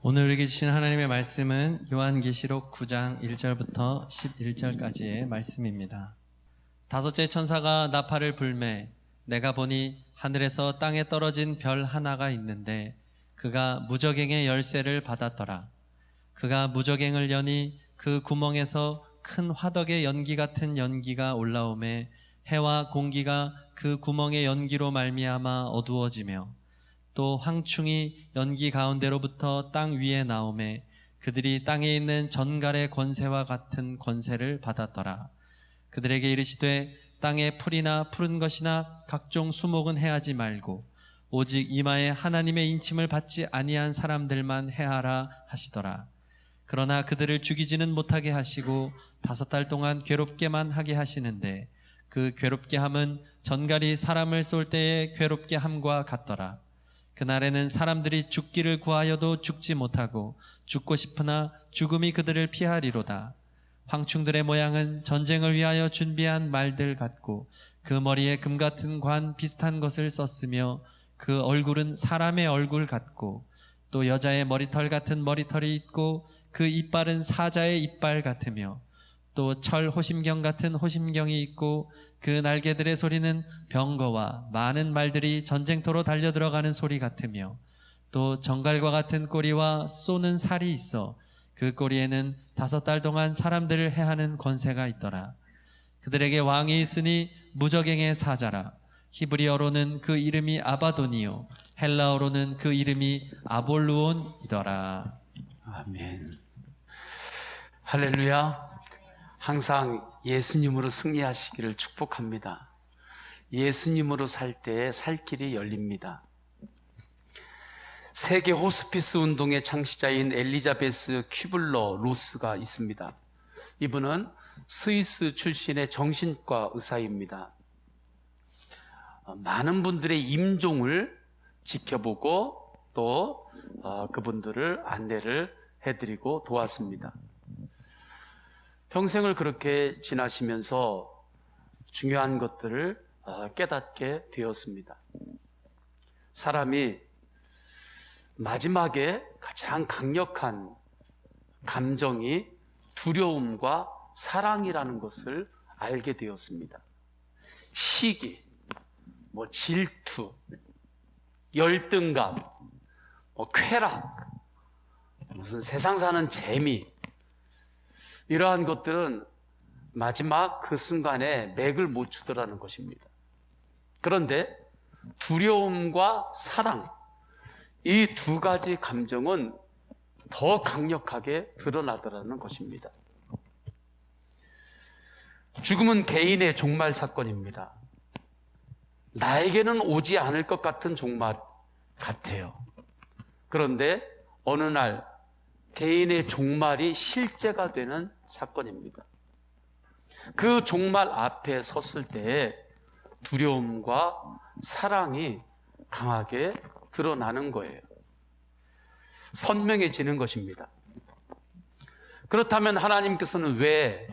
오늘 우리에게 주신 하나님의 말씀은 요한계시록 9장 1절부터 11절까지의 말씀입니다. 다섯째 천사가 나팔을 불매 내가 보니 하늘에서 땅에 떨어진 별 하나가 있는데 그가 무저갱의 열쇠를 받았더라. 그가 무저갱을 여니 그 구멍에서 큰 화덕의 연기 같은 연기가 올라오매 해와 공기가 그 구멍의 연기로 말미암아 어두워지며 또 황충이 연기 가운데로부터 땅 위에 나오매 그들이 땅에 있는 전갈의 권세와 같은 권세를 받았더라. 그들에게 이르시되 땅에 풀이나 푸른 것이나 각종 수목은 해하지 말고 오직 이마에 하나님의 인침을 받지 아니한 사람들만 해하라 하시더라. 그러나 그들을 죽이지는 못하게 하시고 5달 동안 괴롭게만 하게 하시는데 그 괴롭게 함은 전갈이 사람을 쏠 때의 괴롭게 함과 같더라. 그날에는 사람들이 죽기를 구하여도 죽지 못하고 죽고 싶으나 죽음이 그들을 피하리로다. 황충들의 모양은 전쟁을 위하여 준비한 말들 같고 그 머리에 금 같은 관 비슷한 것을 썼으며 그 얼굴은 사람의 얼굴 같고 또 여자의 머리털 같은 머리털이 있고 그 이빨은 사자의 이빨 같으며 또 철 호심경 같은 호심경이 있고 그 날개들의 소리는 병거와 많은 말들이 전쟁터로 달려들어가는 소리 같으며 또 정갈과 같은 꼬리와 쏘는 살이 있어 그 꼬리에는 5달 동안 사람들을 해하는 권세가 있더라. 그들에게 왕이 있으니 무저갱의 사자라. 히브리어로는 그 이름이 아바돈이요 헬라어로는 그 이름이 아볼루온이더라. 아멘. 할렐루야. 항상 예수님으로 승리하시기를 축복합니다. 예수님으로 살 때에 살 길이 열립니다. 세계 호스피스 운동의 창시자인 엘리자베스 큐블러 로스가 있습니다. 이분은 스위스 출신의 정신과 의사입니다. 많은 분들의 임종을 지켜보고 또 그분들을 안내를 해드리고 도왔습니다. 평생을 그렇게 지나시면서 중요한 것들을 깨닫게 되었습니다. 사람이 마지막에 가장 강력한 감정이 두려움과 사랑이라는 것을 알게 되었습니다. 시기, 질투, 열등감, 쾌락, 무슨 세상 사는 재미, 이러한 것들은 마지막 그 순간에 맥을 못 추더라는 것입니다. 그런데 두려움과 사랑, 이 두 가지 감정은 더 강력하게 드러나더라는 것입니다. 죽음은 개인의 종말 사건입니다. 나에게는 오지 않을 것 같은 종말 같아요. 그런데 어느 날 개인의 종말이 실제가 되는 사건입니다. 그 종말 앞에 섰을 때 두려움과 사랑이 강하게 드러나는 거예요. 선명해지는 것입니다. 그렇다면 하나님께서는 왜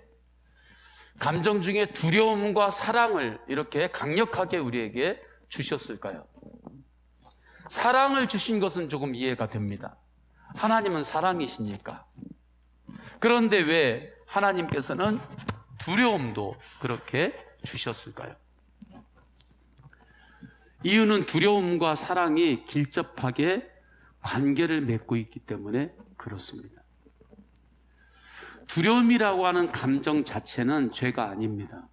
감정 중에 두려움과 사랑을 이렇게 강력하게 우리에게 주셨을까요? 사랑을 주신 것은 조금 이해가 됩니다. 하나님은 사랑이시니까. 그런데 왜 하나님께서는 두려움도 그렇게 주셨을까요? 이유는 두려움과 사랑이 길접하게 관계를 맺고 있기 때문에 그렇습니다. 두려움이라고 하는 감정 자체는 죄가 아닙니다.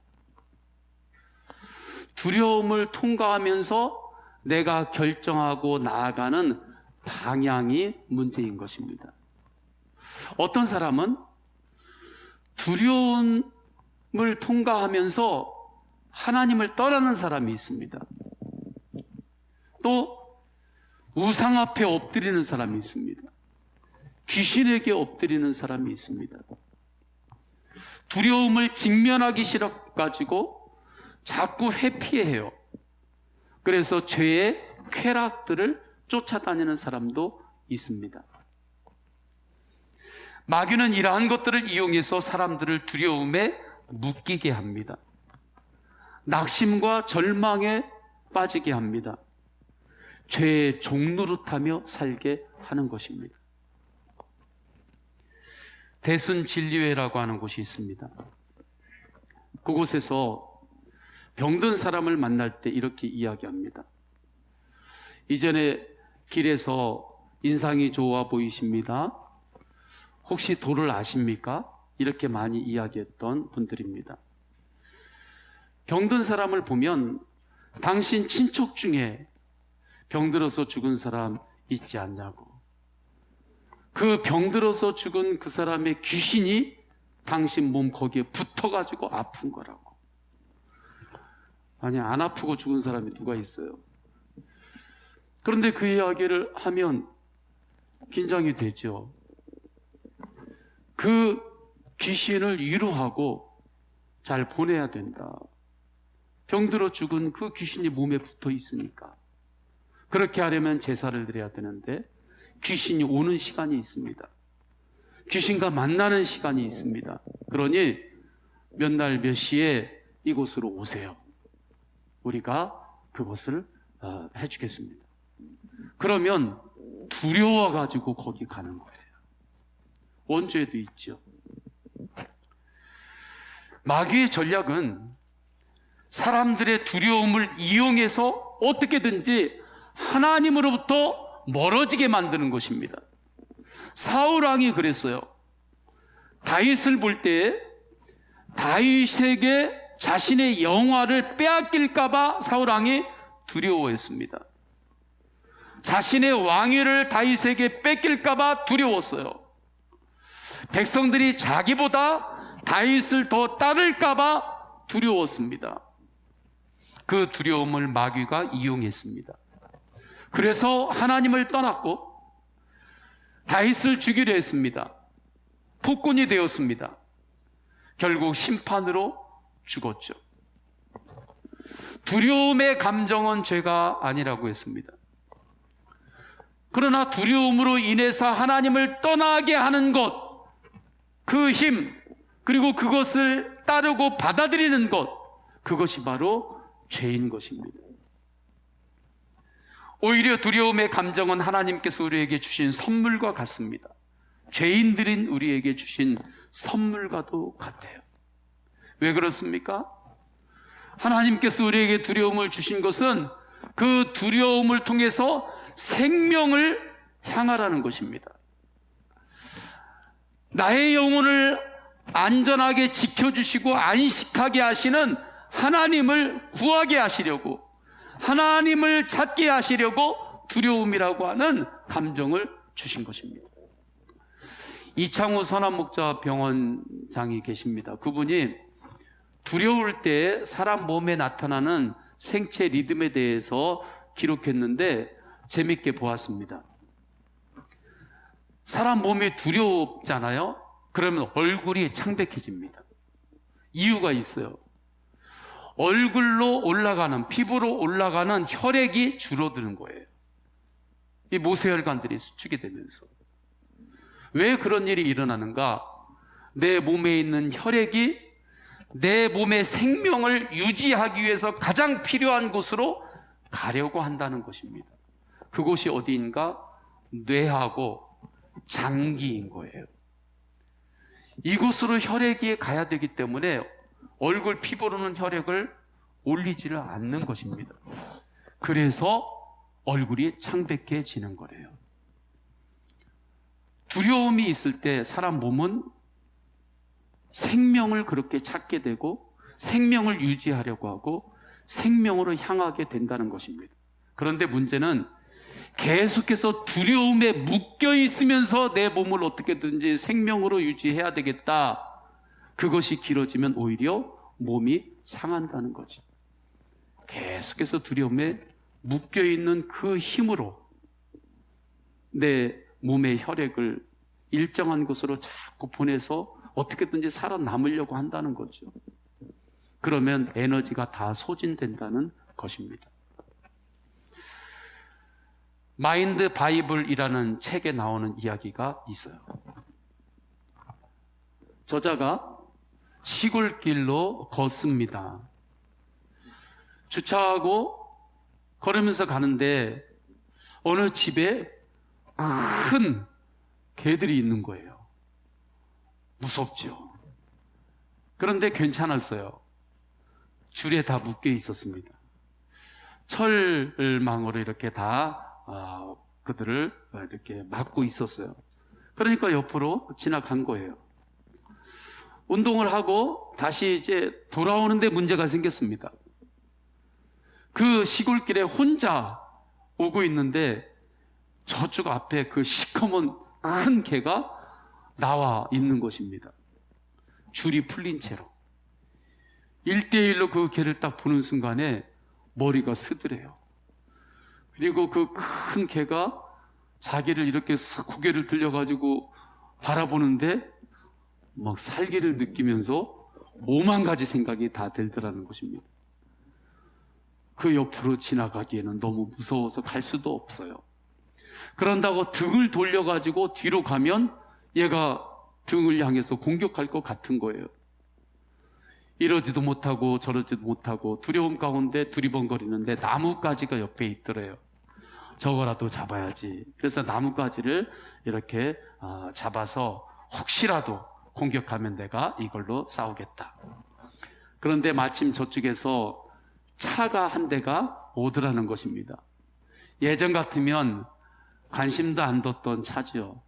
두려움을 통과하면서 내가 결정하고 나아가는 방향이 문제인 것입니다. 어떤 사람은 두려움을 통과하면서 하나님을 떠나는 사람이 있습니다. 또 우상 앞에 엎드리는 사람이 있습니다. 귀신에게 엎드리는 사람이 있습니다. 두려움을 직면하기 싫어가지고 자꾸 회피해요. 그래서 죄의 쾌락들을 쫓아다니는 사람도 있습니다. 마귀는 이러한 것들을 이용해서 사람들을 두려움에 묶이게 합니다. 낙심과 절망에 빠지게 합니다. 죄의 종노릇하며 살게 하는 것입니다. 대순진리회라고 하는 곳이 있습니다. 그곳에서 병든 사람을 만날 때 이렇게 이야기합니다. 이전에 길에서 인상이 좋아 보이십니다. 혹시 도를 아십니까? 이렇게 많이 이야기했던 분들입니다. 병든 사람을 보면 당신 친척 중에 병들어서 죽은 사람 있지 않냐고. 그 병들어서 죽은 그 사람의 귀신이 당신 몸 거기에 붙어가지고 아픈 거라고. 아니, 안 아프고 죽은 사람이 누가 있어요? 그런데 그 이야기를 하면 긴장이 되죠. 그 귀신을 위로하고 잘 보내야 된다. 병들어 죽은 그 귀신이 몸에 붙어 있으니까. 그렇게 하려면 제사를 드려야 되는데 귀신이 오는 시간이 있습니다. 귀신과 만나는 시간이 있습니다. 그러니 몇 날 몇 시에 이곳으로 오세요. 우리가 그것을 해주겠습니다. 그러면 두려워가지고 거기 가는 거예요. 원죄도 있죠. 마귀의 전략은 사람들의 두려움을 이용해서 어떻게든지 하나님으로부터 멀어지게 만드는 것입니다. 사울 왕이 그랬어요. 다윗을 볼 때 다윗에게 자신의 영화를 빼앗길까봐 사울 왕이 두려워했습니다. 자신의 왕위를 다윗에게 뺏길까봐 두려웠어요. 백성들이 자기보다 다윗을 더 따를까봐 두려웠습니다. 그 두려움을 마귀가 이용했습니다. 그래서 하나님을 떠났고 다윗을 죽이려 했습니다. 폭군이 되었습니다. 결국 심판으로 죽었죠. 두려움의 감정은 죄가 아니라고 했습니다. 그러나 두려움으로 인해서 하나님을 떠나게 하는 것, 그 힘, 그리고 그것을 따르고 받아들이는 것, 그것이 바로 죄인 것입니다. 오히려 두려움의 감정은 하나님께서 우리에게 주신 선물과 같습니다. 죄인들인 우리에게 주신 선물과도 같아요. 왜 그렇습니까? 하나님께서 우리에게 두려움을 주신 것은 그 두려움을 통해서 생명을 향하라는 것입니다. 나의 영혼을 안전하게 지켜주시고 안식하게 하시는 하나님을 구하게 하시려고, 하나님을 찾게 하시려고 두려움이라고 하는 감정을 주신 것입니다. 이창우 선한목자 병원장이 계십니다. 그분이 두려울 때 사람 몸에 나타나는 생체 리듬에 대해서 기록했는데 재밌게 보았습니다. 사람 몸이 두렵잖아요. 그러면 얼굴이 창백해집니다. 이유가 있어요. 얼굴로 올라가는, 피부로 올라가는 혈액이 줄어드는 거예요. 이 모세혈관들이 수축이 되면서. 왜 그런 일이 일어나는가? 내 몸에 있는 혈액이 내 몸의 생명을 유지하기 위해서 가장 필요한 곳으로 가려고 한다는 것입니다. 그곳이 어디인가? 뇌하고 장기인 거예요. 이곳으로 혈액이 가야 되기 때문에 얼굴 피부로는 혈액을 올리지를 않는 것입니다. 그래서 얼굴이 창백해지는 거래요. 두려움이 있을 때 사람 몸은 생명을 그렇게 찾게 되고 생명을 유지하려고 하고 생명으로 향하게 된다는 것입니다. 그런데 문제는 계속해서 두려움에 묶여 있으면서 내 몸을 어떻게든지 생명으로 유지해야 되겠다. 그것이 길어지면 오히려 몸이 상한다는 거죠. 계속해서 두려움에 묶여 있는 그 힘으로 내 몸의 혈액을 일정한 곳으로 자꾸 보내서 어떻게든지 살아남으려고 한다는 거죠. 그러면 에너지가 다 소진된다는 것입니다. 마인드 바이블이라는 책에 나오는 이야기가 있어요. 저자가 시골길로 걷습니다. 주차하고 걸으면서 가는데 어느 집에 큰 개들이 있는 거예요. 무섭죠. 그런데 괜찮았어요. 줄에 다 묶여 있었습니다. 철망으로 이렇게 다 그들을 이렇게 막고 있었어요. 그러니까 옆으로 지나간 거예요. 운동을 하고 다시 이제 돌아오는데 문제가 생겼습니다. 그 시골길에 혼자 오고 있는데 저쪽 앞에 그 시커먼 큰 개가 나와 있는 것입니다. 줄이 풀린 채로. 1대1로 그 개를 딱 보는 순간에 머리가 스드래요. 그리고 그 큰 개가 자기를 이렇게 고개를 들려가지고 바라보는데 막 살기를 느끼면서 5만 가지 생각이 다 들더라는 것입니다. 그 옆으로 지나가기에는 너무 무서워서 갈 수도 없어요. 그런다고 등을 돌려가지고 뒤로 가면 얘가 등을 향해서 공격할 것 같은 거예요. 이러지도 못하고 저러지도 못하고 두려움 가운데 두리번거리는데 나뭇가지가 옆에 있더래요. 저거라도 잡아야지. 그래서 나뭇가지를 이렇게 잡아서 혹시라도 공격하면 내가 이걸로 싸우겠다. 그런데 마침 저쪽에서 차가 한 대가 오더라는 것입니다. 예전 같으면 관심도 안 뒀던 차죠.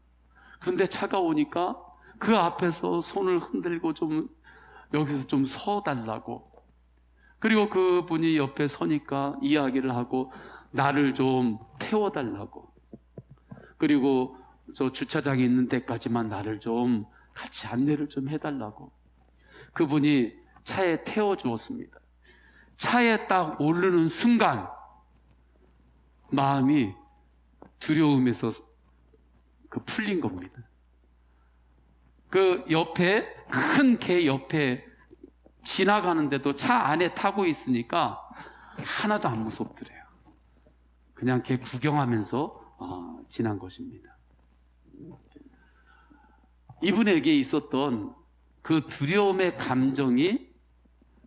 그런데 차가 오니까 그 앞에서 손을 흔들고 좀 여기서 좀 서달라고. 그리고 그분이 옆에 서니까 이야기를 하고 나를 좀 태워달라고. 그리고 저 주차장에 있는 데까지만 나를 좀 같이 안내를 좀 해달라고. 그분이 차에 태워주었습니다. 차에 딱 오르는 순간 마음이 두려움에서 풀린 겁니다. 그 옆에 큰 개 옆에 지나가는데도 차 안에 타고 있으니까 하나도 안 무섭더래요. 그냥 개 구경하면서 지난 것입니다. 이분에게 있었던 그 두려움의 감정이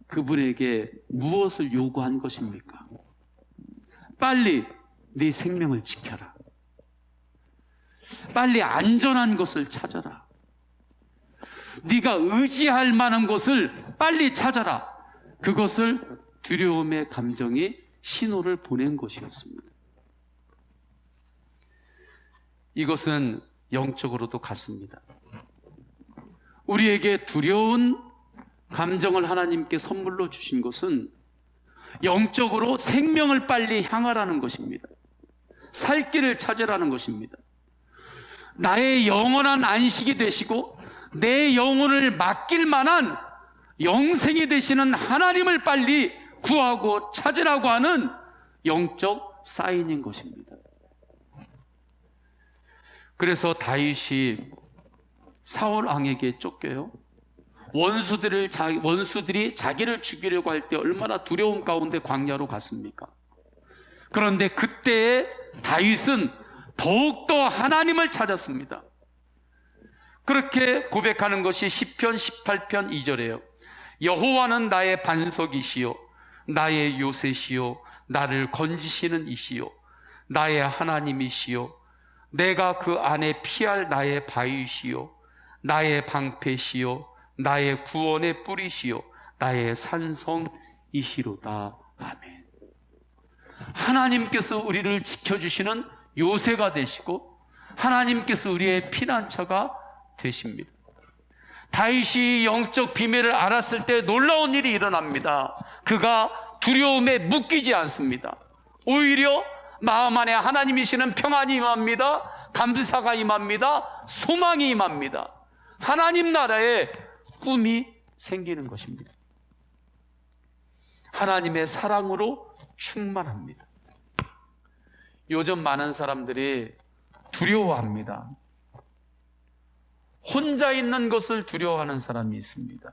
그분에게 무엇을 요구한 것입니까? 빨리 네 생명을 지켜라. 빨리 안전한 것을 찾아라. 네가 의지할 만한 것을 빨리 찾아라. 그것을 두려움의 감정이 신호를 보낸 것이었습니다. 이것은 영적으로도 같습니다. 우리에게 두려운 감정을 하나님께 선물로 주신 것은 영적으로 생명을 빨리 향하라는 것입니다. 살 길을 찾으라는 것입니다. 나의 영원한 안식이 되시고 내 영혼을 맡길 만한 영생이 되시는 하나님을 빨리 구하고 찾으라고 하는 영적 사인인 것입니다. 그래서 다윗이 사울 왕에게 쫓겨요. 원수들이 자기를 죽이려고 할 때 얼마나 두려움 가운데 광야로 갔습니까? 그런데 그때 다윗은 더욱더 하나님을 찾았습니다. 그렇게 고백하는 것이 시편 18편 2절이에요. 여호와는 나의 반석이시요 나의 요새시요 나를 건지시는 이시요 나의 하나님이시요 내가 그 안에 피할 나의 바위시요 나의 방패시요 나의 구원의 뿌리시요 나의 산성이시로다. 아멘. 하나님께서 우리를 지켜주시는 요새가 되시고 하나님께서 우리의 피난처가 되십니다. 다윗이 영적 비밀을 알았을 때 놀라운 일이 일어납니다. 그가 두려움에 묶이지 않습니다. 오히려 마음 안에 하나님이시는 평안이 임합니다. 감사가 임합니다. 소망이 임합니다. 하나님 나라에 꿈이 생기는 것입니다. 하나님의 사랑으로 충만합니다. 요즘 많은 사람들이 두려워합니다. 혼자 있는 것을 두려워하는 사람이 있습니다.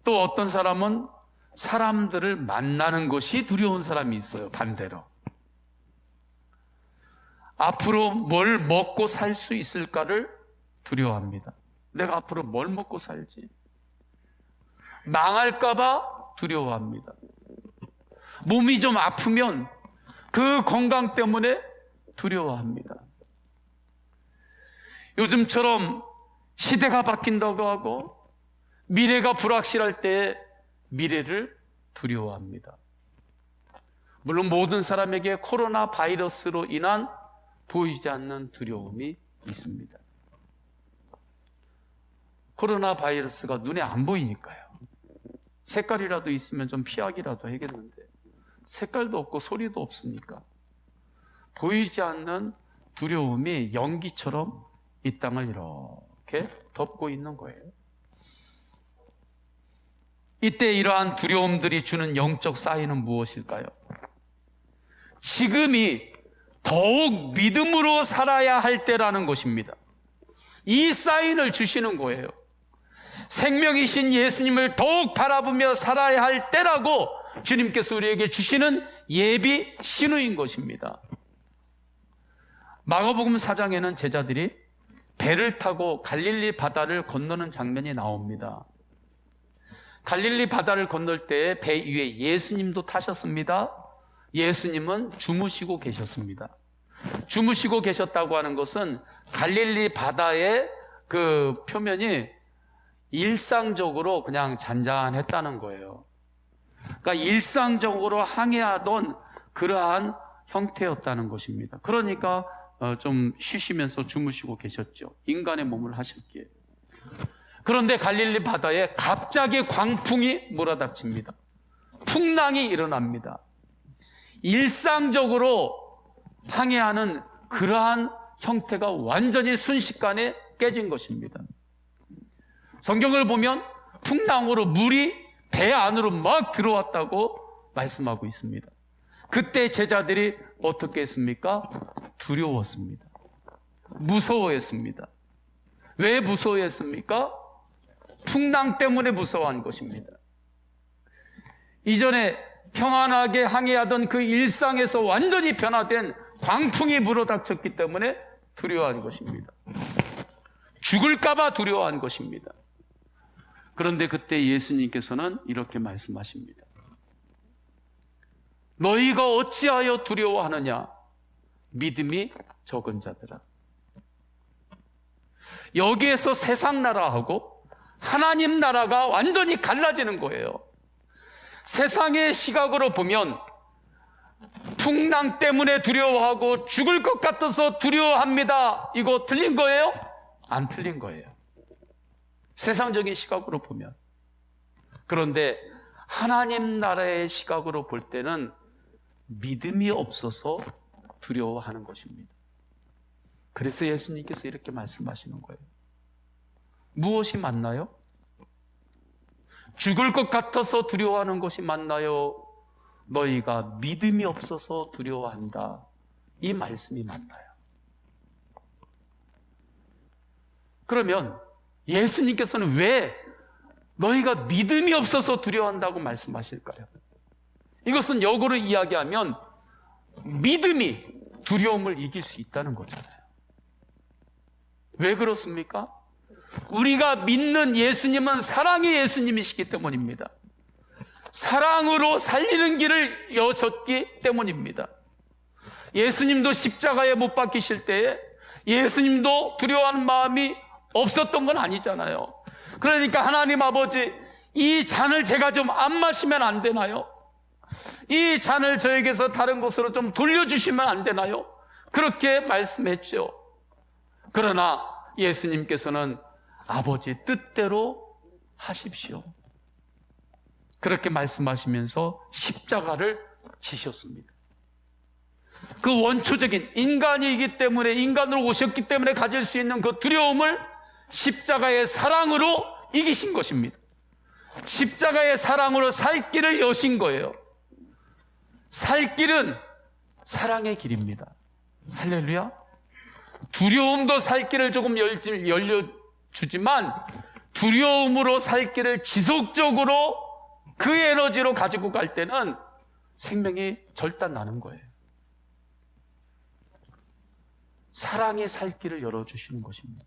또 어떤 사람은 사람들을 만나는 것이 두려운 사람이 있어요. 반대로. 앞으로 뭘 먹고 살 수 있을까를 두려워합니다. 내가 앞으로 뭘 먹고 살지? 망할까봐 두려워합니다. 몸이 좀 아프면 그 건강 때문에 두려워합니다. 요즘처럼 시대가 바뀐다고 하고 미래가 불확실할 때 미래를 두려워합니다. 물론 모든 사람에게 코로나 바이러스로 인한 보이지 않는 두려움이 있습니다. 코로나 바이러스가 눈에 안 보이니까요. 색깔이라도 있으면 좀 피하기라도 하겠는데 색깔도 없고 소리도 없으니까 보이지 않는 두려움이 연기처럼 이 땅을 이렇게 덮고 있는 거예요. 이때 이러한 두려움들이 주는 영적 사인은 무엇일까요? 지금이 더욱 믿음으로 살아야 할 때라는 것입니다. 이 사인을 주시는 거예요. 생명이신 예수님을 더욱 바라보며 살아야 할 때라고 주님께서 우리에게 주시는 예비 신호인 것입니다. 마가복음 4장에는 제자들이 배를 타고 갈릴리 바다를 건너는 장면이 나옵니다. 갈릴리 바다를 건널 때 배 위에 예수님도 타셨습니다. 예수님은 주무시고 계셨습니다. 주무시고 계셨다고 하는 것은 갈릴리 바다의 그 표면이 일상적으로 그냥 잔잔했다는 거예요. 그러니까 일상적으로 항해하던 그러한 형태였다는 것입니다. 그러니까 좀 쉬시면서 주무시고 계셨죠. 인간의 몸을 하셨기에. 그런데 갈릴리 바다에 갑자기 광풍이 몰아닥칩니다. 풍랑이 일어납니다. 일상적으로 항해하는 그러한 형태가 완전히 순식간에 깨진 것입니다. 성경을 보면 풍랑으로 물이 배 안으로 막 들어왔다고 말씀하고 있습니다. 그때 제자들이 어떻게 했습니까? 두려웠습니다. 무서워했습니다. 왜 무서워했습니까? 풍랑 때문에 무서워한 것입니다. 이전에 평안하게 항해하던 그 일상에서 완전히 변화된 광풍이 불어닥쳤기 때문에 두려워한 것입니다. 죽을까봐 두려워한 것입니다. 그런데 그때 예수님께서는 이렇게 말씀하십니다. 너희가 어찌하여 두려워하느냐? 믿음이 적은 자들아. 여기에서 세상 나라하고 하나님 나라가 완전히 갈라지는 거예요. 세상의 시각으로 보면 풍랑 때문에 두려워하고 죽을 것 같아서 두려워합니다. 이거 틀린 거예요? 안 틀린 거예요. 세상적인 시각으로 보면. 그런데 하나님 나라의 시각으로 볼 때는 믿음이 없어서 두려워하는 것입니다. 그래서 예수님께서 이렇게 말씀하시는 거예요. 무엇이 맞나요? 죽을 것 같아서 두려워하는 것이 맞나요? 너희가 믿음이 없어서 두려워한다. 이 말씀이 맞나요? 그러면 예수님께서는 왜 너희가 믿음이 없어서 두려워한다고 말씀하실까요? 이것은 역으로 이야기하면 믿음이 두려움을 이길 수 있다는 거잖아요. 왜 그렇습니까? 우리가 믿는 예수님은 사랑의 예수님이시기 때문입니다. 사랑으로 살리는 길을 여셨기 때문입니다. 예수님도 십자가에 못 박히실 때에 예수님도 두려워하는 마음이 없었던 건 아니잖아요. 그러니까 하나님 아버지, 이 잔을 제가 좀 안 마시면 안 되나요? 이 잔을 저에게서 다른 곳으로 좀 돌려주시면 안 되나요? 그렇게 말씀했죠. 그러나 예수님께서는 아버지 뜻대로 하십시오. 그렇게 말씀하시면서 십자가를 지셨습니다. 그 원초적인 인간이기 때문에, 인간으로 오셨기 때문에 가질 수 있는 그 두려움을 십자가의 사랑으로 이기신 것입니다. 십자가의 사랑으로 살 길을 여신 거예요. 살 길은 사랑의 길입니다. 할렐루야. 두려움도 살 길을 조금 열려주지만 두려움으로 살 길을 지속적으로 그 에너지로 가지고 갈 때는 생명이 절단나는 거예요. 사랑의 살 길을 열어주시는 것입니다.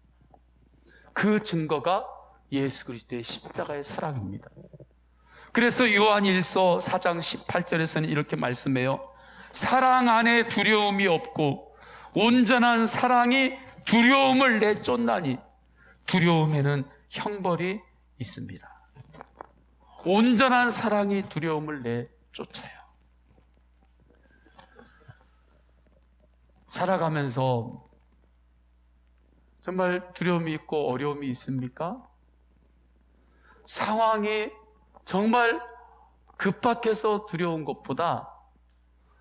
그 증거가 예수 그리스도의 십자가의 사랑입니다. 그래서 요한 1서 4장 18절에서는 이렇게 말씀해요. 사랑 안에 두려움이 없고 온전한 사랑이 두려움을 내쫓나니 두려움에는 형벌이 있습니다. 온전한 사랑이 두려움을 내쫓아요. 살아가면서 정말 두려움이 있고 어려움이 있습니까? 상황이 정말 급박해서 두려운 것보다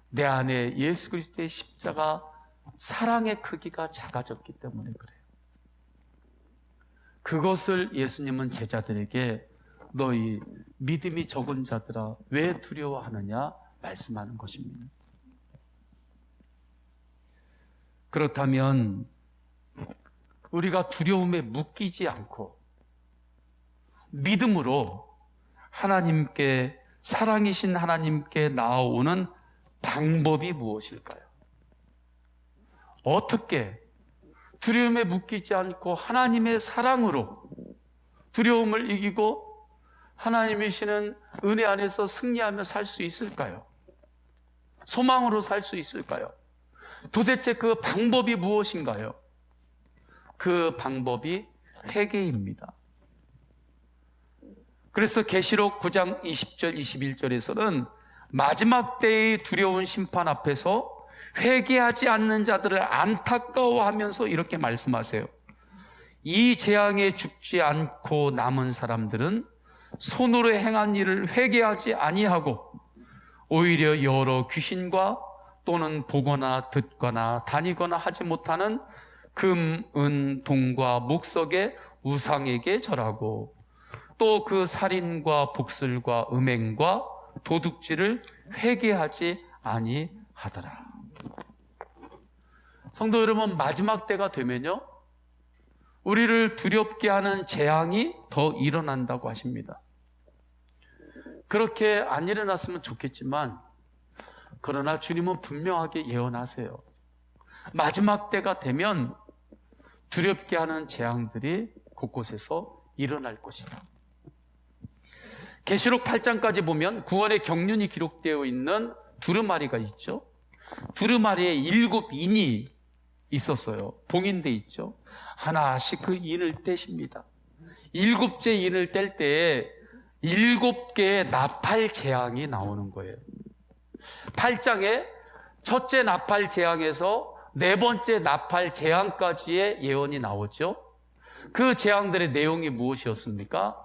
내 안에 예수 그리스도의 십자가 사랑의 크기가 작아졌기 때문에 그래요. 그것을 예수님은 제자들에게 너희 믿음이 적은 자들아 왜 두려워하느냐 말씀하는 것입니다. 그렇다면 우리가 두려움에 묶이지 않고 믿음으로 하나님께, 사랑이신 하나님께 나아오는 방법이 무엇일까요? 어떻게 두려움에 묶이지 않고 하나님의 사랑으로 두려움을 이기고 하나님이시는 은혜 안에서 승리하며 살 수 있을까요? 소망으로 살 수 있을까요? 도대체 그 방법이 무엇인가요? 그 방법이 회개입니다. 그래서 계시록 9장 20절 21절에서는 마지막 때의 두려운 심판 앞에서 회개하지 않는 자들을 안타까워하면서 이렇게 말씀하세요. 이 재앙에 죽지 않고 남은 사람들은 손으로 행한 일을 회개하지 아니하고 오히려 여러 귀신과 또는 보거나 듣거나 다니거나 하지 못하는 금, 은, 동과 목석의 우상에게 절하고 또 그 살인과 복술과 음행과 도둑질을 회개하지 아니하더라. 성도 여러분, 마지막 때가 되면요, 우리를 두렵게 하는 재앙이 더 일어난다고 하십니다. 그렇게 안 일어났으면 좋겠지만 그러나 주님은 분명하게 예언하세요. 마지막 때가 되면 두렵게 하는 재앙들이 곳곳에서 일어날 것이다. 계시록 8장까지 보면 구원의 경륜이 기록되어 있는 두루마리가 있죠. 두루마리에 7인이 있었어요. 봉인돼 있죠. 하나씩 그 인을 떼십니다. 7째 인을 뗄 때에 7개의 나팔 재앙이 나오는 거예요. 8장에 첫째 나팔 재앙에서 4번째 나팔 재앙까지의 예언이 나오죠. 그 재앙들의 내용이 무엇이었습니까?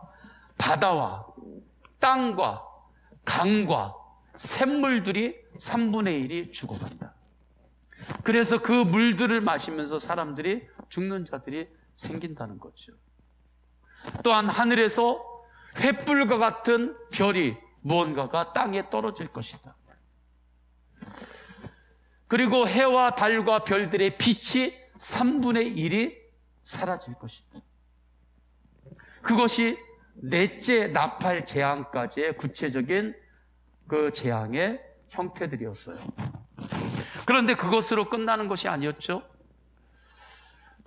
바다와 땅과 강과 샘물들이 3분의 1이 죽어간다. 그래서 그 물들을 마시면서 사람들이 죽는 자들이 생긴다는 거죠. 또한 하늘에서 횃불과 같은 별이 무언가가 땅에 떨어질 것이다. 그리고 해와 달과 별들의 빛이 3분의 1이 사라질 것이다. 그것이 넷째 나팔 재앙까지의 구체적인 그 재앙의 형태들이었어요. 그런데 그것으로 끝나는 것이 아니었죠.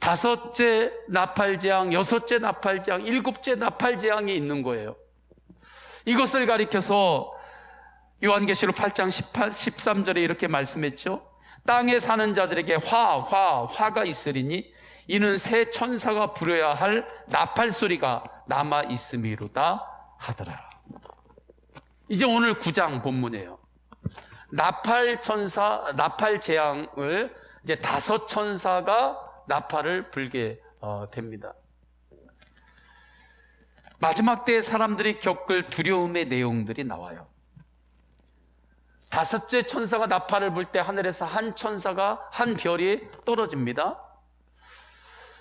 5째 나팔 재앙, 6째 나팔 재앙, 7째 나팔 재앙이 있는 거예요. 이것을 가리켜서 요한계시록 8장 13절에 이렇게 말씀했죠. 땅에 사는 자들에게 화가 있으리니 이는 새 천사가 부려야 할 나팔 소리가 남아 있음이로다 하더라. 이제 오늘 9장 본문이에요. 나팔 재앙을 이제 5 천사가 나팔을 불게 됩니다. 마지막 때에 사람들이 겪을 두려움의 내용들이 나와요. 5째 천사가 나팔을 불 때 하늘에서 한 별이 떨어집니다.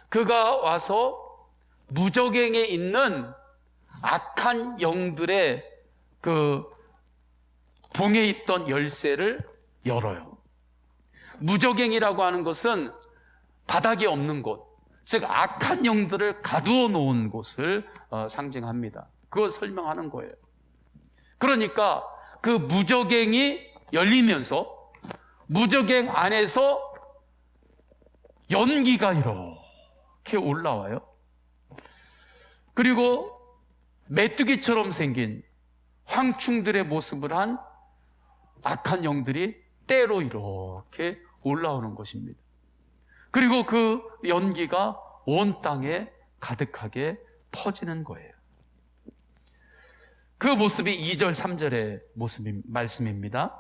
그가 와서 무저갱에 있는 악한 영들의 그 봉에 있던 열쇠를 열어요. 무저갱이라고 하는 것은 바닥이 없는 곳, 즉 악한 영들을 가두어 놓은 곳을 상징합니다. 그걸 설명하는 거예요. 그러니까 그 무저갱이 열리면서 무저갱 안에서 연기가 이렇게 올라와요. 그리고 메뚜기처럼 생긴 황충들의 모습을 한 악한 영들이 때로 이렇게 올라오는 것입니다. 그리고 그 연기가 온 땅에 가득하게 퍼지는 거예요. 그 모습이 2절 3절의 말씀입니다.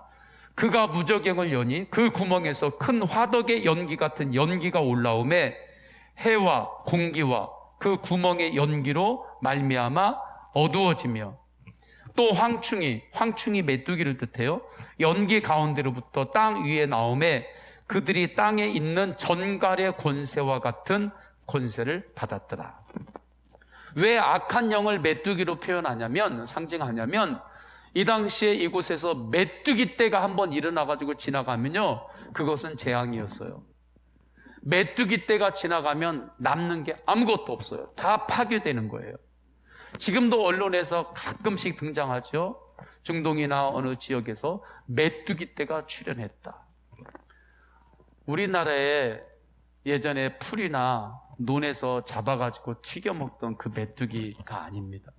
그가 무저갱을 여니 그 구멍에서 큰 화덕의 연기 같은 연기가 올라오매 해와 공기와 그 구멍의 연기로 말미암아 어두워지며 또 황충이 메뚜기를 뜻해요. 연기 가운데로부터 땅 위에 나오매 그들이 땅에 있는 전갈의 권세와 같은 권세를 받았더라. 왜 악한 영을 메뚜기로 표현하냐면, 상징하냐면 이 당시에 이곳에서 메뚜기 떼가 한번 일어나가지고 지나가면요, 그것은 재앙이었어요. 메뚜기 떼가 지나가면 남는 게 아무것도 없어요. 다 파괴되는 거예요. 지금도 언론에서 가끔씩 등장하죠. 중동이나 어느 지역에서 메뚜기 떼가 출현했다. 우리나라에 예전에 풀이나 논에서 잡아가지고 튀겨 먹던 그 메뚜기가 아닙니다.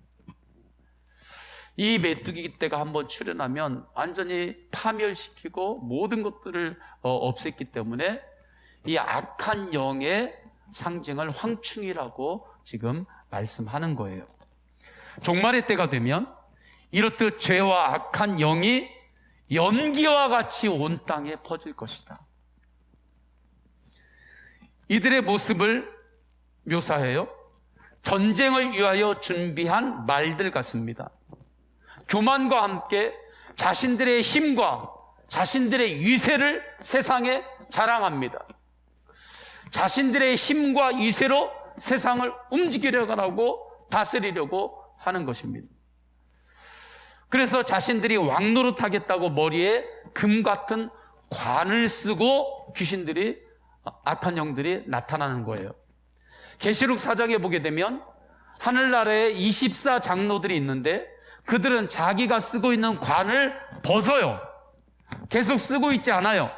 이 메뚜기 떼가 한번 출현하면 완전히 파멸시키고 모든 것들을 없앴기 때문에 이 악한 영의 상징을 황충이라고 지금 말씀하는 거예요. 종말의 때가 되면 이렇듯 죄와 악한 영이 연기와 같이 온 땅에 퍼질 것이다. 이들의 모습을 묘사해요. 전쟁을 위하여 준비한 말들 같습니다. 교만과 함께 자신들의 힘과 자신들의 위세를 세상에 자랑합니다. 자신들의 힘과 위세로 세상을 움직이려고 하고 다스리려고 하는 것입니다. 그래서 자신들이 왕노릇하겠다고 머리에 금 같은 관을 쓰고 귀신들이, 악한 영들이 나타나는 거예요. 계시록 4장에 보게 되면 하늘나라에 24장로들이 있는데 그들은 자기가 쓰고 있는 관을 벗어요. 계속 쓰고 있지 않아요.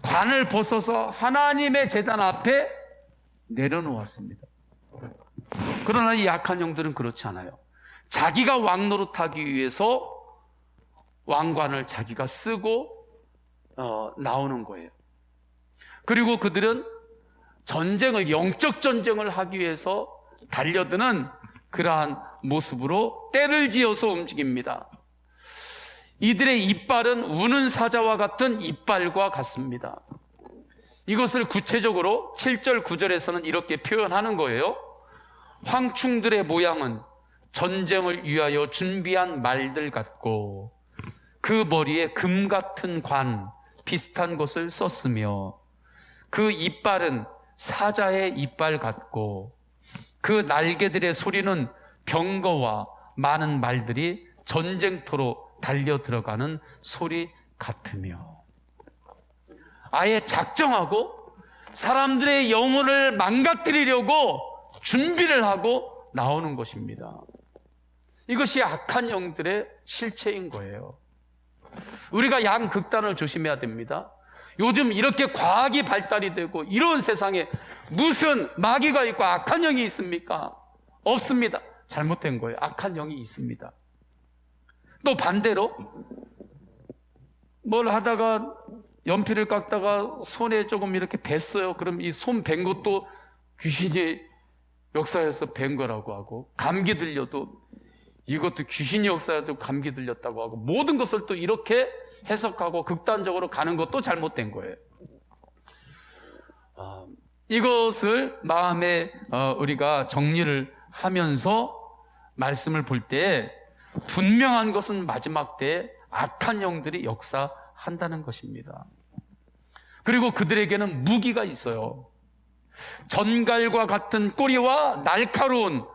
관을 벗어서 하나님의 제단 앞에 내려놓았습니다. 그러나 이 악한 영들은 그렇지 않아요. 자기가 왕노릇하기 위해서 왕관을 자기가 쓰고 나오는 거예요. 그리고 그들은 영적 전쟁을 하기 위해서 달려드는 그러한 모습으로 때를 지어서 움직입니다. 이들의 이빨은 우는 사자와 같은 이빨과 같습니다. 이것을 구체적으로 7절 9절에서는 이렇게 표현하는 거예요. 황충들의 모양은 전쟁을 위하여 준비한 말들 같고 그 머리에 금 같은 관 비슷한 것을 썼으며 그 이빨은 사자의 이빨 같고 그 날개들의 소리는 병거와 많은 말들이 전쟁터로 달려 들어가는 소리 같으며, 아예 작정하고 사람들의 영혼을 망가뜨리려고 준비를 하고 나오는 것입니다. 이것이 악한 영들의 실체인 거예요. 우리가 양극단을 조심해야 됩니다. 요즘 이렇게 과학이 발달이 되고 이런 세상에 무슨 마귀가 있고 악한 영이 있습니까? 없습니다. 잘못된 거예요. 악한 영이 있습니다. 또 반대로 뭘 하다가 연필을 깎다가 손에 조금 이렇게 뱄어요. 그럼 이 손 벤 것도 귀신이 역사에서 벤 거라고 하고, 감기 들려도 이것도 귀신이 역사에도 감기 들렸다고 하고, 모든 것을 또 이렇게 해석하고 극단적으로 가는 것도 잘못된 거예요. 이것을 마음에 우리가 정리를 하면서 말씀을 볼 때 분명한 것은 마지막 때에 악한 영들이 역사한다는 것입니다. 그리고 그들에게는 무기가 있어요. 전갈과 같은 꼬리와 날카로운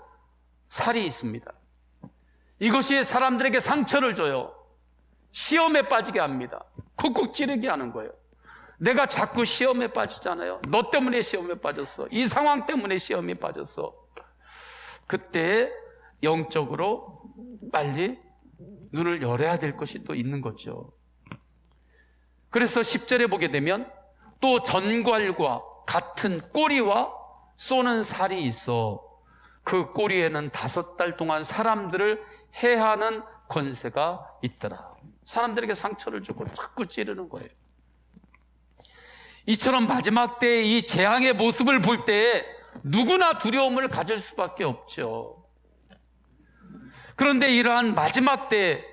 살이 있습니다. 이것이 사람들에게 상처를 줘요. 시험에 빠지게 합니다. 쿡쿡 찌르게 하는 거예요. 내가 자꾸 시험에 빠지잖아요. 너 때문에 시험에 빠졌어. 이 상황 때문에 시험에 빠졌어. 그때 영적으로 빨리 눈을 열어야 될 것이 또 있는 거죠. 그래서 10절에 보게 되면 또 전갈과 같은 꼬리와 쏘는 살이 있어 그 꼬리에는 5달 동안 사람들을 해하는 권세가 있더라. 사람들에게 상처를 주고 자꾸 찌르는 거예요. 이처럼 마지막 때의 이 재앙의 모습을 볼 때에 누구나 두려움을 가질 수밖에 없죠. 그런데 이러한 마지막 때에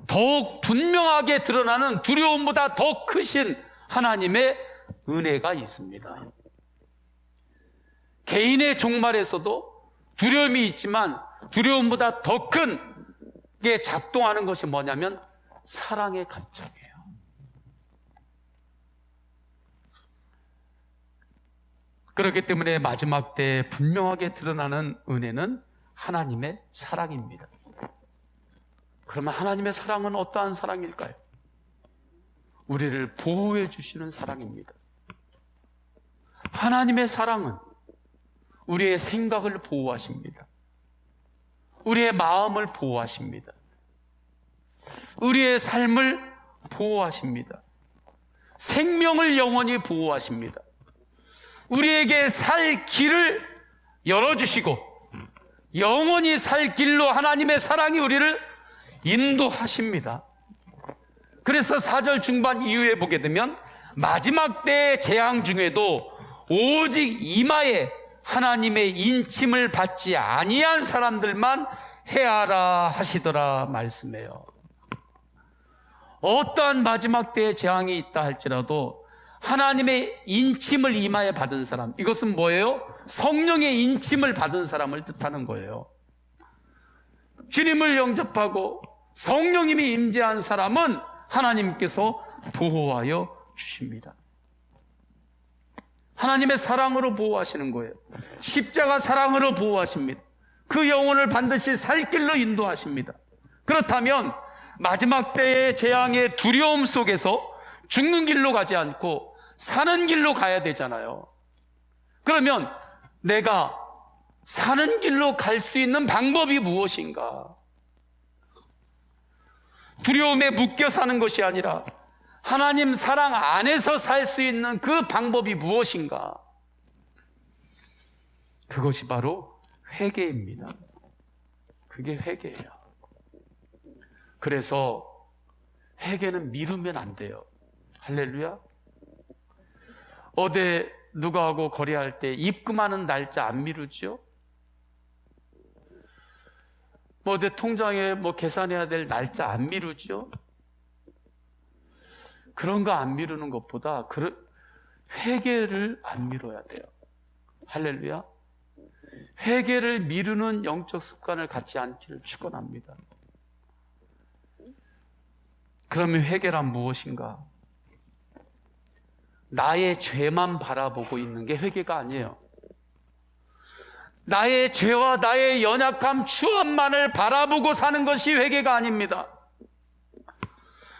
더욱 분명하게 드러나는 두려움보다 더 크신 하나님의 은혜가 있습니다. 개인의 종말에서도 두려움이 있지만 두려움보다 더 큰 게 작동하는 것이 뭐냐면 사랑의 감정이에요. 그렇기 때문에 마지막 때에 분명하게 드러나는 은혜는 하나님의 사랑입니다. 그러면 하나님의 사랑은 어떠한 사랑일까요? 우리를 보호해 주시는 사랑입니다. 하나님의 사랑은 우리의 생각을 보호하십니다. 우리의 마음을 보호하십니다. 우리의 삶을 보호하십니다. 생명을 영원히 보호하십니다. 우리에게 살 길을 열어주시고 영원히 살 길로 하나님의 사랑이 우리를 인도하십니다. 그래서 4절 중반 이후에 보게 되면 마지막 때의 재앙 중에도 오직 이마에 하나님의 인침을 받지 아니한 사람들만 헤아라 하시더라 말씀해요. 어떠한 마지막 때의 재앙이 있다 할지라도 하나님의 인침을 이마에 받은 사람, 이것은 뭐예요? 성령의 인침을 받은 사람을 뜻하는 거예요. 주님을 영접하고 성령님이 임재한 사람은 하나님께서 보호하여 주십니다. 하나님의 사랑으로 보호하시는 거예요. 십자가 사랑으로 보호하십니다. 그 영혼을 반드시 살 길로 인도하십니다. 그렇다면 마지막 때의 재앙의 두려움 속에서 죽는 길로 가지 않고 사는 길로 가야 되잖아요. 그러면 내가 사는 길로 갈 수 있는 방법이 무엇인가? 두려움에 묶여 사는 것이 아니라 하나님 사랑 안에서 살 수 있는 그 방법이 무엇인가? 그것이 바로 회개입니다. 그게 회개예요. 그래서 회개는 미루면 안 돼요. 할렐루야. 어디 누구하고 거래할 때 입금하는 날짜 안 미루죠? 뭐 어디 통장에 뭐 계산해야 될 날짜 안 미루죠? 그런 거 안 미루는 것보다 회개를 안 미뤄야 돼요. 할렐루야. 회개를 미루는 영적 습관을 갖지 않기를 축원합니다. 그러면 회개란 무엇인가? 나의 죄만 바라보고 있는 게 회개가 아니에요. 나의 죄와 나의 연약함, 추함만을 바라보고 사는 것이 회개가 아닙니다.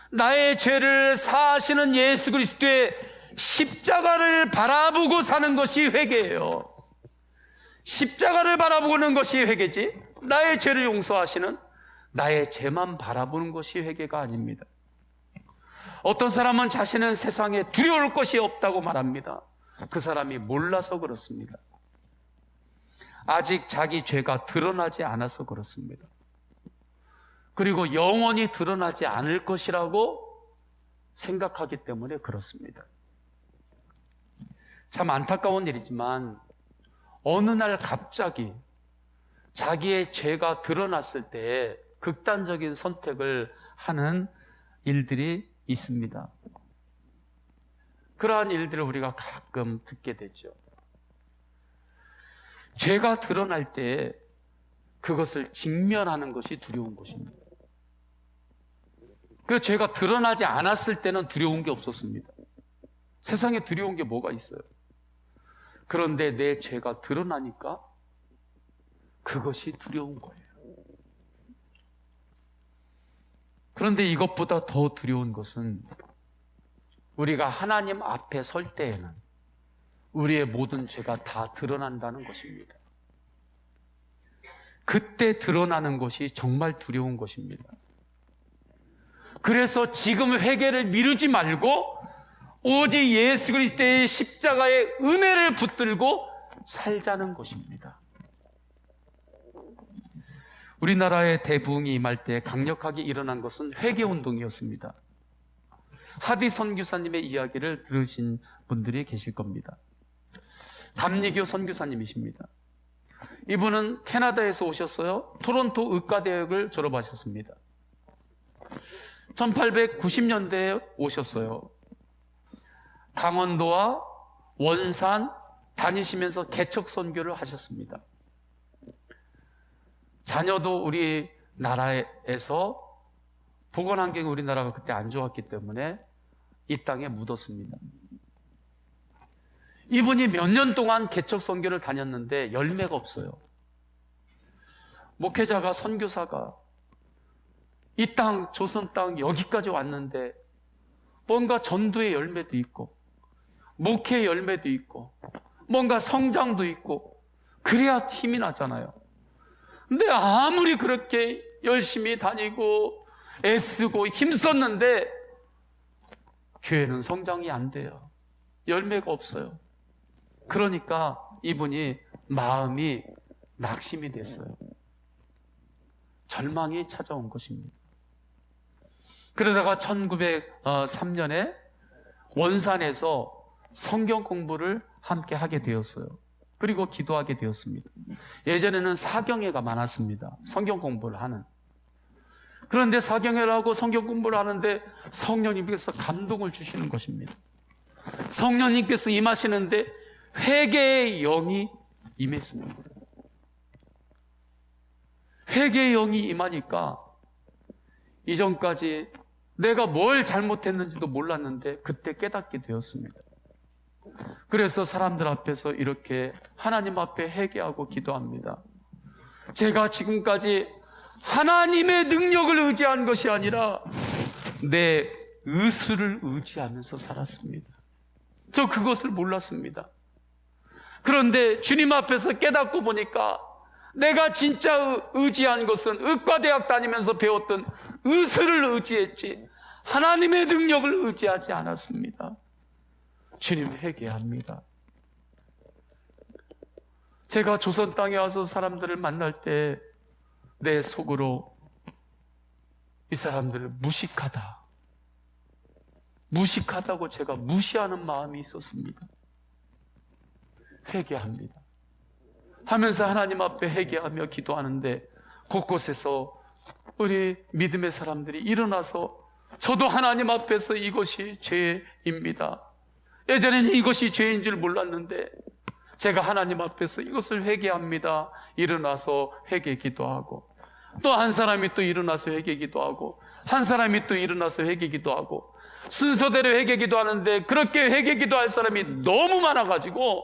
나의 죄를 사하시는 예수 그리스도의 십자가를 바라보고 사는 것이 회개예요. 십자가를 바라보는 것이 회개지, 나의 죄를 용서하시는 나의 죄만 바라보는 것이 회개가 아닙니다. 어떤 사람은 자신은 세상에 두려울 것이 없다고 말합니다. 그 사람이 몰라서 그렇습니다. 아직 자기 죄가 드러나지 않아서 그렇습니다. 그리고 영원히 드러나지 않을 것이라고 생각하기 때문에 그렇습니다. 참 안타까운 일이지만 어느 날 갑자기 자기의 죄가 드러났을 때 극단적인 선택을 하는 일들이 있습니다. 그러한 일들을 우리가 가끔 듣게 되죠. 죄가 드러날 때 그것을 직면하는 것이 두려운 것입니다. 그 죄가 드러나지 않았을 때는 두려운 게 없었습니다. 세상에 두려운 게 뭐가 있어요? 그런데 내 죄가 드러나니까 그것이 두려운 거예요. 그런데 이것보다 더 두려운 것은 우리가 하나님 앞에 설 때에는 우리의 모든 죄가 다 드러난다는 것입니다. 그때 드러나는 것이 정말 두려운 것입니다. 그래서 지금 회개를 미루지 말고 오직 예수 그리스도의 십자가의 은혜를 붙들고 살자는 것입니다. 우리나라의 대부흥이 임할 때 강력하게 일어난 것은 회개운동이었습니다. 하디 선교사님의 이야기를 들으신 분들이 계실 겁니다. 감리교 선교사님이십니다. 이분은 캐나다에서 오셨어요. 토론토 의과대학을 졸업하셨습니다. 1890년대에 오셨어요. 강원도와 원산 다니시면서 개척 선교를 하셨습니다. 자녀도 우리나라에서 보건 환경이 우리나라가 그때 안 좋았기 때문에 이 땅에 묻었습니다. 이분이 몇 년 동안 개척 선교를 다녔는데 열매가 없어요. 목회자가, 선교사가 이 땅, 조선 땅 여기까지 왔는데 뭔가 전도의 열매도 있고 목회의 열매도 있고 뭔가 성장도 있고 그래야 힘이 나잖아요. 근데 아무리 그렇게 열심히 다니고 애쓰고 힘썼는데 교회는 성장이 안 돼요. 열매가 없어요. 그러니까 이분이 마음이 낙심이 됐어요. 절망이 찾아온 것입니다. 그러다가 1903년에 원산에서 성경 공부를 함께 하게 되었어요. 그리고 기도하게 되었습니다. 예전에는 사경회가 많았습니다. 성경 공부를 하는. 그런데 사경회를 하고 성경 공부를 하는데 성령님께서 감동을 주시는 것입니다. 성령님께서 임하시는데 회개의 영이 임했습니다. 회개의 영이 임하니까 이전까지 내가 뭘 잘못했는지도 몰랐는데 그때 깨닫게 되었습니다. 그래서 사람들 앞에서 이렇게 하나님 앞에 회개하고 기도합니다. 제가 지금까지 하나님의 능력을 의지한 것이 아니라 내 의술을 의지하면서 살았습니다. 저 그것을 몰랐습니다. 그런데 주님 앞에서 깨닫고 보니까 내가 진짜 의지한 것은 의과대학 다니면서 배웠던 의술을 의지했지 하나님의 능력을 의지하지 않았습니다. 주님 회개합니다. 제가 조선 땅에 와서 사람들을 만날 때 내 속으로 이 사람들을 무식하다고 제가 무시하는 마음이 있었습니다. 회개합니다. 하면서 하나님 앞에 회개하며 기도하는데 곳곳에서 우리 믿음의 사람들이 일어나서 저도 하나님 앞에서 이것이 죄입니다. 예전에는 이것이 죄인 줄 몰랐는데 제가 하나님 앞에서 이것을 회개합니다. 일어나서 회개 기도하고 또 한 사람이 또 일어나서 회개 기도하고 한 사람이 또 일어나서 회개 기도하고 순서대로 회개 기도하는데 그렇게 회개 기도할 사람이 너무 많아가지고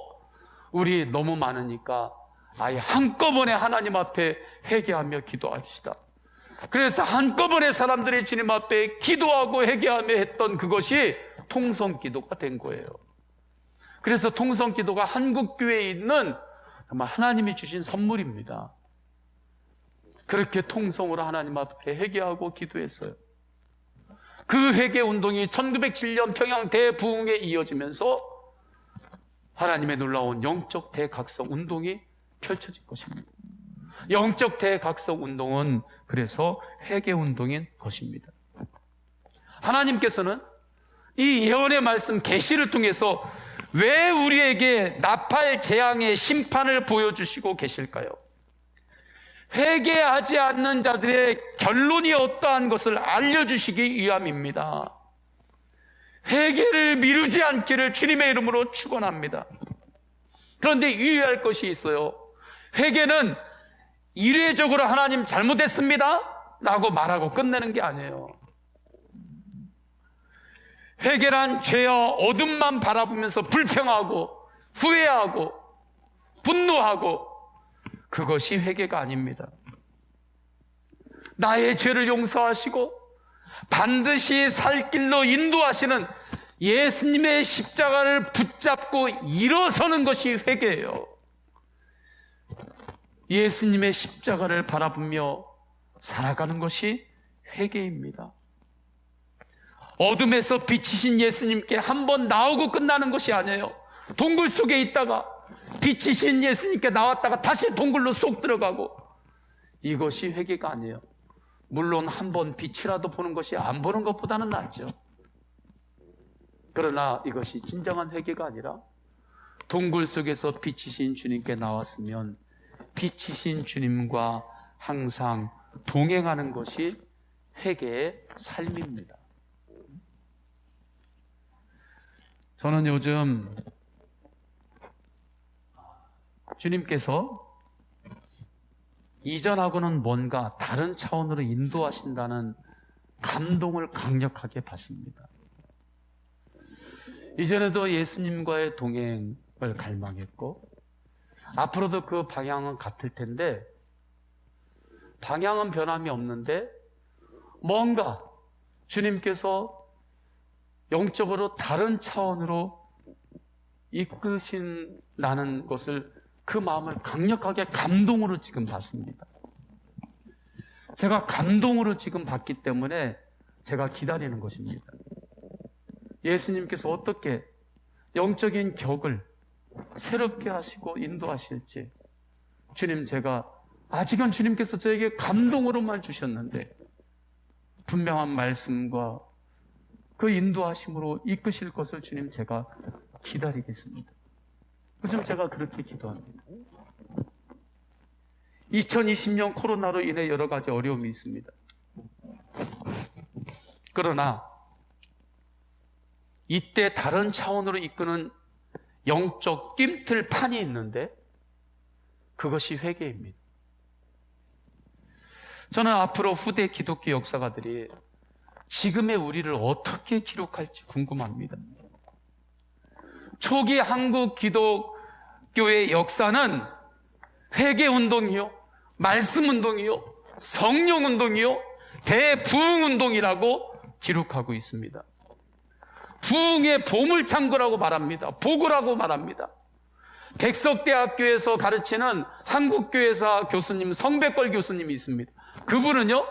우리 너무 많으니까 아예 한꺼번에 하나님 앞에 회개하며 기도합시다. 그래서 한꺼번에 사람들이 주님 앞에 기도하고 회개하며 했던 그것이 통성기도가 된 거예요. 그래서 통성기도가 한국교회에 있는 정말 하나님이 주신 선물입니다. 그렇게 통성으로 하나님 앞에 회개하고 기도했어요. 그 회개 운동이 1907년 평양 대부흥에 이어지면서 하나님의 놀라운 영적 대각성 운동이 펼쳐질 것입니다. 영적 대각성 운동은 그래서 회개 운동인 것입니다. 하나님께서는 이 예언의 말씀 계시를 통해서 왜 우리에게 나팔 재앙의 심판을 보여주시고 계실까요? 회개하지 않는 자들의 결론이 어떠한 것을 알려주시기 위함입니다. 회개를 미루지 않기를 주님의 이름으로 축원합니다. 그런데 유의할 것이 있어요. 회개는 이례적으로 하나님 잘못했습니다 라고 말하고 끝내는 게 아니에요. 회개란 죄와 어둠만 바라보면서 불평하고 후회하고 분노하고 그것이 회개가 아닙니다. 나의 죄를 용서하시고 반드시 살 길로 인도하시는 예수님의 십자가를 붙잡고 일어서는 것이 회개예요. 예수님의 십자가를 바라보며 살아가는 것이 회개입니다. 어둠에서 빛이신 예수님께 한번 나오고 끝나는 것이 아니에요. 동굴 속에 있다가 빛이신 예수님께 나왔다가 다시 동굴로 쏙 들어가고, 이것이 회개가 아니에요. 물론 한번 빛이라도 보는 것이 안 보는 것보다는 낫죠. 그러나 이것이 진정한 회개가 아니라 동굴 속에서 빛이신 주님께 나왔으면 빛이신 주님과 항상 동행하는 것이 회개의 삶입니다. 저는 요즘 주님께서 이전하고는 뭔가 다른 차원으로 인도하신다는 감동을 강력하게 받습니다. 이전에도 예수님과의 동행을 갈망했고 앞으로도 그 방향은 같을 텐데 방향은 변함이 없는데 뭔가 주님께서 영적으로 다른 차원으로 이끄신다는 것을 그 마음을 강력하게 감동으로 지금 받습니다. 제가 감동으로 지금 받기 때문에 제가 기다리는 것입니다. 예수님께서 어떻게 영적인 격을 새롭게 하시고 인도하실지 주님, 제가 아직은 주님께서 저에게 감동으로만 주셨는데 분명한 말씀과 그 인도하심으로 이끄실 것을 주님, 제가 기다리겠습니다. 요즘 제가 그렇게 기도합니다. 2020년 코로나로 인해 여러 가지 어려움이 있습니다. 그러나 이때 다른 차원으로 이끄는 영적 뜀틀판이 있는데 그것이 회개입니다. 저는 앞으로 후대 기독교 역사가들이 지금의 우리를 어떻게 기록할지 궁금합니다. 초기 한국 기독교의 역사는 회개운동이요, 말씀운동이요, 성령운동이요, 대부흥운동이라고 기록하고 있습니다. 부흥의 보물창고라고 말합니다. 보고라고 말합니다. 백석대학교에서 가르치는 한국교회사 교수님, 성백걸 교수님이 있습니다. 그분은요,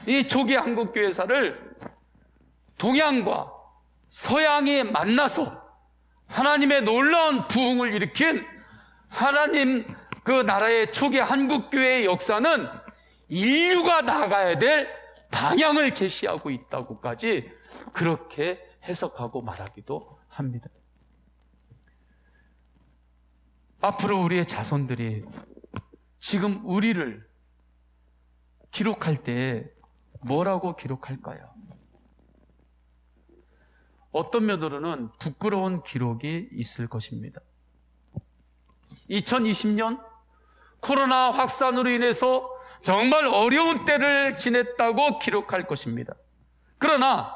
이 초기 한국교회사를 동양과 서양이 만나서 하나님의 놀라운 부흥을 일으킨 하나님 그 나라의 초기 한국교회의 역사는 인류가 나아가야 될 방향을 제시하고 있다고까지 그렇게 해석하고 말하기도 합니다. 앞으로 우리의 자손들이 지금 우리를 기록할 때 뭐라고 기록할까요? 어떤 면으로는 부끄러운 기록이 있을 것입니다. 2020년 코로나 확산으로 인해서 정말 어려운 때를 지냈다고 기록할 것입니다. 그러나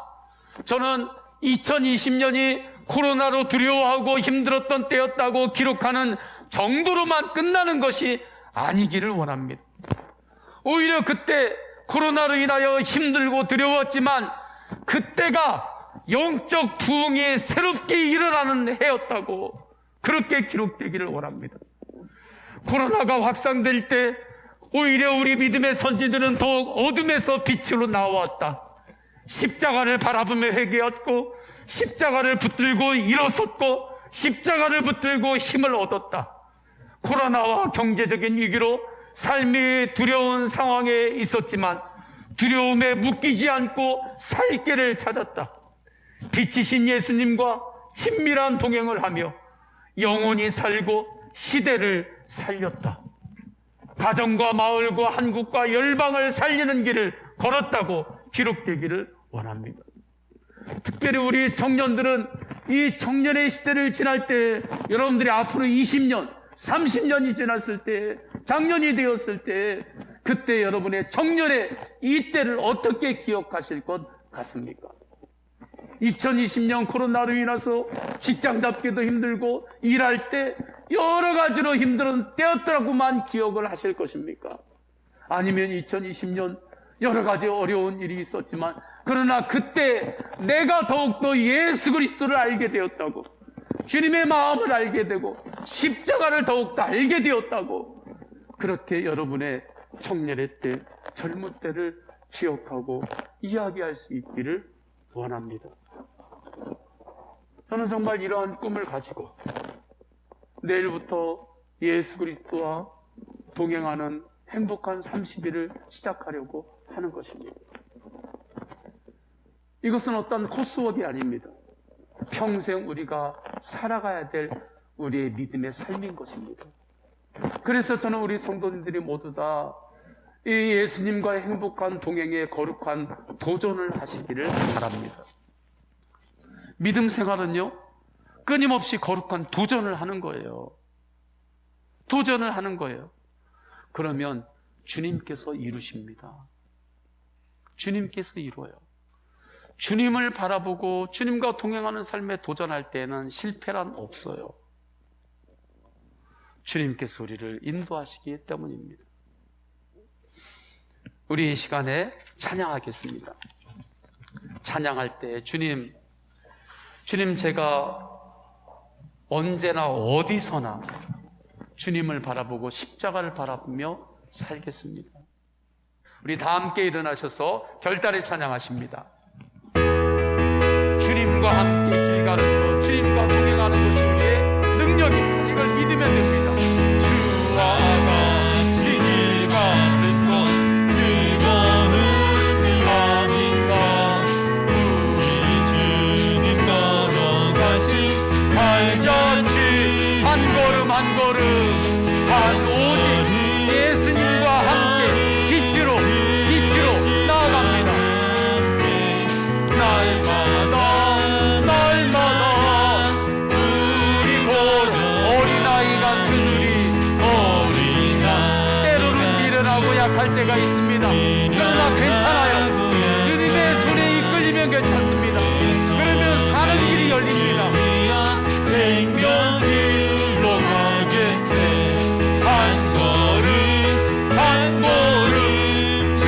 저는 2020년이 코로나로 두려워하고 힘들었던 때였다고 기록하는 정도로만 끝나는 것이 아니기를 원합니다. 오히려 그때 코로나로 인하여 힘들고 두려웠지만 그때가 영적 부흥이 새롭게 일어나는 해였다고 그렇게 기록되기를 원합니다. 코로나가 확산될 때 오히려 우리 믿음의 선지들은 더욱 어둠에서 빛으로 나왔다. 십자가를 바라보며 회개했고 십자가를 붙들고 일어섰고 십자가를 붙들고 힘을 얻었다. 코로나와 경제적인 위기로 삶이 두려운 상황에 있었지만 두려움에 묶이지 않고 살 길을 찾았다. 빛이신 예수님과 친밀한 동행을 하며 영원히 살고 시대를 살렸다. 가정과 마을과 한국과 열방을 살리는 길을 걸었다고 기록되기를 원합니다. 특별히 우리 청년들은 이 청년의 시대를 지날 때 여러분들이 앞으로 20년, 30년이 지났을 때, 작년이 되었을 때 그때 여러분의 청년의 이 때를 어떻게 기억하실 것 같습니까? 2020년 코로나로 인해서 직장 잡기도 힘들고 일할 때 여러 가지로 힘든 때였다고만 기억을 하실 것입니까? 아니면 2020년 여러 가지 어려운 일이 있었지만 그러나 그때 내가 더욱더 예수 그리스도를 알게 되었다고, 주님의 마음을 알게 되고 십자가를 더욱더 알게 되었다고 그렇게 여러분의 청년의 때, 젊은 때를 기억하고 이야기할 수 있기를 원합니다. 저는 정말 이러한 꿈을 가지고 내일부터 예수 그리스도와 동행하는 행복한 30일을 시작하려고 하는 것입니다. 이것은 어떤 코스웍이 아닙니다. 평생 우리가 살아가야 될 우리의 믿음의 삶인 것입니다. 그래서 저는 우리 성도님들이 모두 다 이 예수님과의 행복한 동행에 거룩한 도전을 하시기를 바랍니다. 믿음 생활은요, 끊임없이 거룩한 도전을 하는 거예요. 도전을 하는 거예요. 그러면 주님께서 이루십니다. 주님께서 이루어요. 주님을 바라보고 주님과 동행하는 삶에 도전할 때는 실패란 없어요. 주님께서 우리를 인도하시기 때문입니다. 우리 이 시간에 찬양하겠습니다. 찬양할 때 주님 제가 언제나 어디서나 주님을 바라보고 십자가를 바라보며 살겠습니다. 우리 다 함께 일어나셔서 결단의 찬양하십니다. 주님과 함께 길 가는 것, 주님과 동행하는 것이 우리의 능력입니다. 이걸 믿으면 됩니다. 주와 같이 길 가는 것 즐거운 일 아닌가. 우리 주님 걸어가신 발자취 한 걸음 한 걸음 한 오직 예수님과 함께 빛으로 나아갑니다. 날마다 우리 걸어 어린아이 같은 우리 때로는 미련하고 약할 때가 있습니다. 그러나 괜찮아요. 주님의 손에 이끌리면 괜찮습니다. 그러면 사는 길이 열립니다. 생명길로 가겠네. 한 걸음 한 걸음 주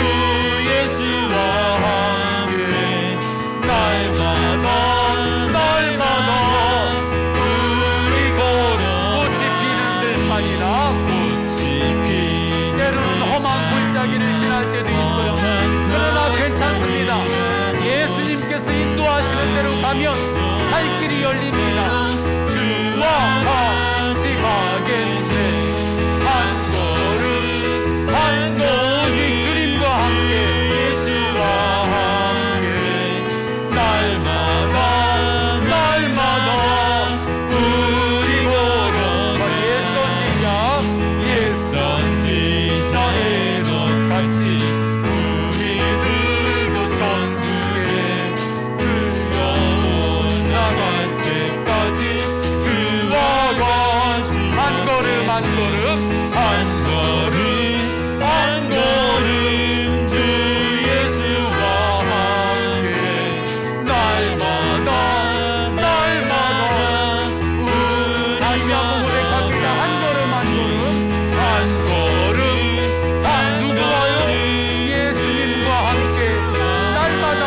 예수와 함께 날마다 우리 걸어 꽃이 피는 들판이나 때로는 험한 골짜기를 지날 때도 있어요. 그러나 괜찮습니다. 예수님께서 인도하시는 대로 가면 살 길이 열립니다. 주와 같이 가겠네. 한 걸음 한 오직 주님과 함께 예수와 함께 날마다 우리 걸어 옛 선지자 에녹 같이 우리들도 천국에 들려 올라갈 때까지 주와 같이 한 걸음 한 걸음 주 예수와 함께 날마다 다시 한번 고백합니다. 한 걸음 누구와요? 예수님과 함께 날마다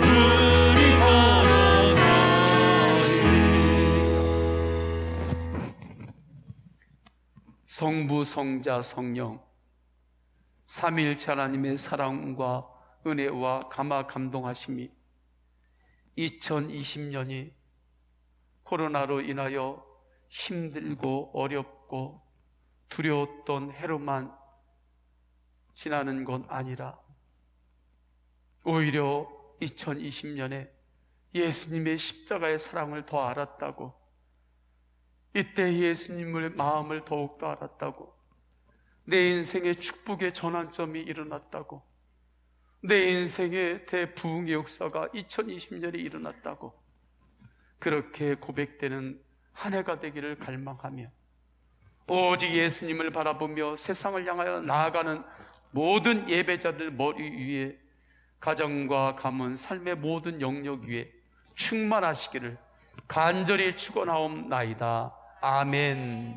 우리 걸어가리. 성부 성자 성령 삼위일체 하나님의 사랑과 은혜와 감화 감동하심이 2020년이 코로나로 인하여 힘들고 어렵고 두려웠던 해로만 지나는 건 아니라 오히려 2020년에 예수님의 십자가의 사랑을 더 알았다고, 이때 예수님의 마음을 더욱더 알았다고, 내 인생의 축복의 전환점이 일어났다고, 내 인생의 대부흥의 역사가 2020년에 일어났다고, 그렇게 고백되는 한 해가 되기를 갈망하며 오직 예수님을 바라보며 세상을 향하여 나아가는 모든 예배자들 머리 위에 가정과 가문, 삶의 모든 영역 위에 충만하시기를 간절히 축원하옵나이다. 아멘.